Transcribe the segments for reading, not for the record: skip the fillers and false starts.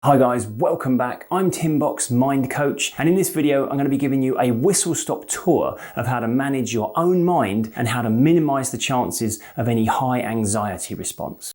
Hi guys, welcome back. I'm Timbox Mind Coach, and in this video I'm going to be giving you a whistle-stop tour of how to manage your own mind and how to minimize the chances of any high anxiety response.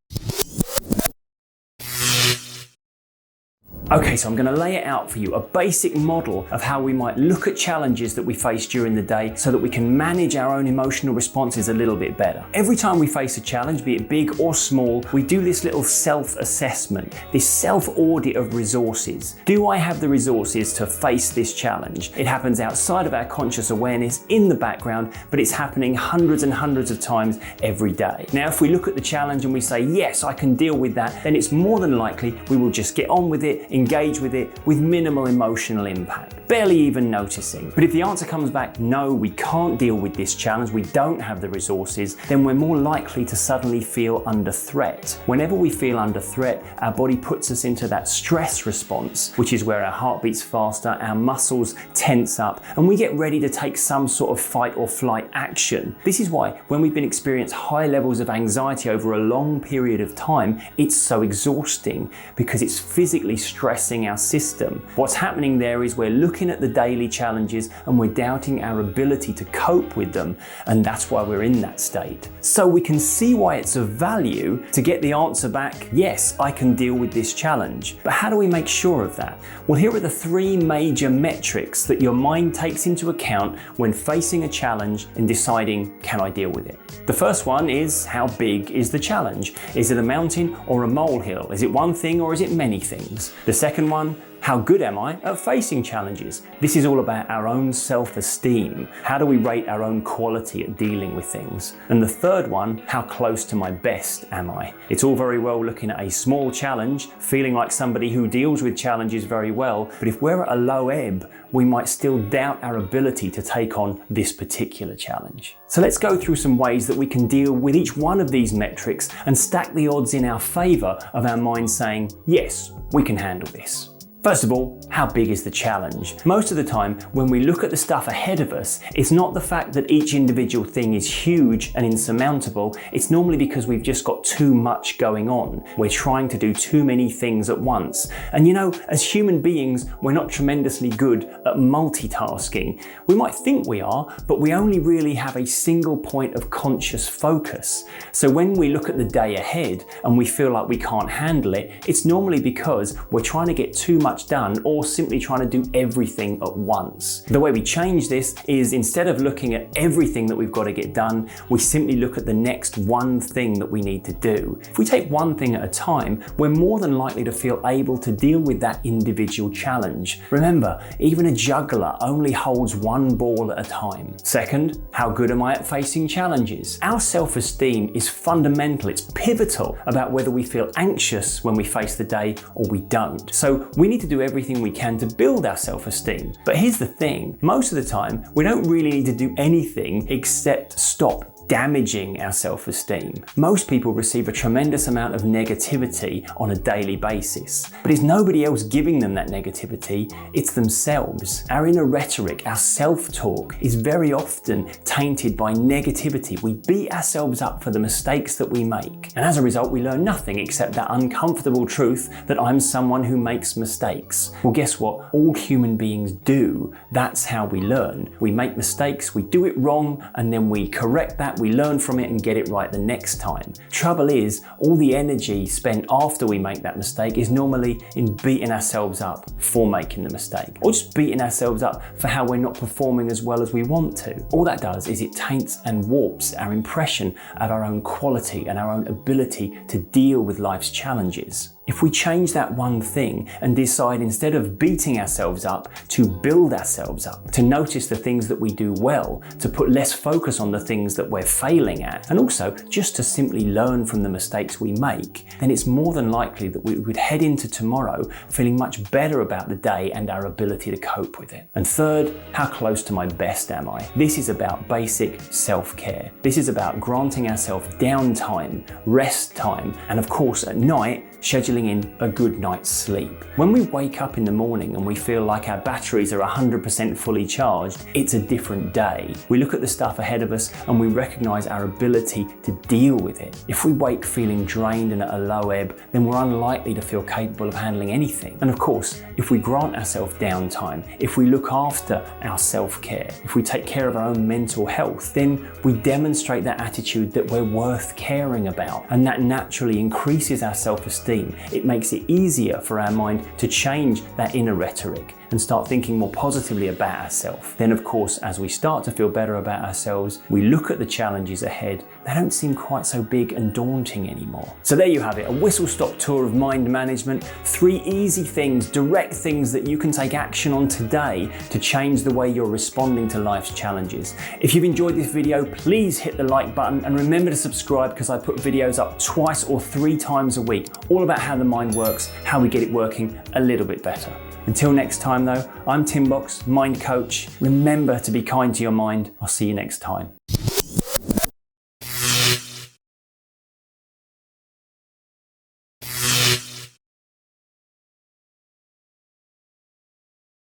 Okay, so I'm going to lay it out for you, a basic model of how we might look at challenges that we face during the day so that we can manage our own emotional responses a little bit better. Every time we face a challenge, be it big or small, we do this little self-assessment, this self-audit of resources. Do I have the resources to face this challenge? It happens outside of our conscious awareness in the background, but it's happening hundreds and hundreds of times every day. Now, if we look at the challenge and we say, yes, I can deal with that, then it's more than likely we will just get on with it, engage with it with minimal emotional impact, barely even noticing. But if the answer comes back, no, we can't deal with this challenge, we don't have the resources, then we're more likely to suddenly feel under threat. Whenever we feel under threat, our body puts us into that stress response, which is where our heart beats faster, our muscles tense up, and we get ready to take some sort of fight or flight action. This is why when we've been experiencing high levels of anxiety over a long period of time, it's so exhausting because it's physically stressing our system. What's happening there is we're looking at the daily challenges and we're doubting our ability to cope with them, and that's why we're in that state. So we can see why it's of value to get the answer back, yes, I can deal with this challenge. But how do we make sure of that? Well, here are the three major metrics that your mind takes into account when facing a challenge and deciding, can I deal with it? The first one is, how big is the challenge? Is it a mountain or a molehill? Is it one thing or is it many things? The second one, how good am I at facing challenges? This is all about our own self-esteem. How do we rate our own quality at dealing with things? And the third one, how close to my best am I? It's all very well looking at a small challenge, feeling like somebody who deals with challenges very well, but if we're at a low ebb, we might still doubt our ability to take on this particular challenge. So let's go through some ways that we can deal with each one of these metrics and stack the odds in our favor of our mind saying, yes, we can handle this. First of all, how big is the challenge? Most of the time, when we look at the stuff ahead of us, it's not the fact that each individual thing is huge and insurmountable, it's normally because we've just got too much going on. We're trying to do too many things at once. And you know, as human beings, we're not tremendously good at multitasking. We might think we are, but we only really have a single point of conscious focus. So when we look at the day ahead and we feel like we can't handle it, it's normally because we're trying to get too much done or simply trying to do everything at once. The way we change this is, instead of looking at everything that we've got to get done, we simply look at the next one thing that we need to do. If we take one thing at a time, we're more than likely to feel able to deal with that individual challenge. Remember, even a juggler only holds one ball at a time. Second, how good am I at facing challenges? Our self-esteem is fundamental, it's pivotal about whether we feel anxious when we face the day or we don't. So we need to do everything we can to build our self-esteem. But here's the thing, most of the time, we don't really need to do anything except stop damaging our self-esteem. Most people receive a tremendous amount of negativity on a daily basis, but it's nobody else giving them that negativity, it's themselves. Our inner rhetoric, our self-talk is very often tainted by negativity. We beat ourselves up for the mistakes that we make, and as a result we learn nothing except that uncomfortable truth that I'm someone who makes mistakes. Well, guess what? All human beings do. That's how we learn. We make mistakes, we do it wrong, and then we correct that, we learn from it and get it right the next time. Trouble is, all the energy spent after we make that mistake is normally in beating ourselves up for making the mistake, or just beating ourselves up for how we're not performing as well as we want to. All that does is it taints and warps our impression of our own quality and our own ability to deal with life's challenges. If we change that one thing and decide, instead of beating ourselves up, to build ourselves up, to notice the things that we do well, to put less focus on the things that we're failing at, and also just to simply learn from the mistakes we make, then it's more than likely that we would head into tomorrow feeling much better about the day and our ability to cope with it. And third, how close to my best am I? This is about basic self-care. This is about granting ourselves downtime, rest time, and of course at night, scheduling in a good night's sleep. When we wake up in the morning and we feel like our batteries are 100% fully charged, it's a different day. We look at the stuff ahead of us and we recognize our ability to deal with it. If we wake feeling drained and at a low ebb, then we're unlikely to feel capable of handling anything. And of course, if we grant ourselves downtime, if we look after our self-care, if we take care of our own mental health, then we demonstrate that attitude that we're worth caring about, and that naturally increases our self-esteem. It makes it easier for our mind to change that inner rhetoric and start thinking more positively about ourselves. Then of course, as we start to feel better about ourselves, we look at the challenges ahead. They don't seem quite so big and daunting anymore. So there you have it, a whistle-stop tour of mind management. 3 easy things, direct things that you can take action on today to change the way you're responding to life's challenges. If you've enjoyed this video, please hit the like button and remember to subscribe, because I put videos up 2 or 3 times a week, all about how the mind works, how we get it working a little bit better. Until next time though, I'm Timbox, Mind Coach. Remember to be kind to your mind. I'll see you next time.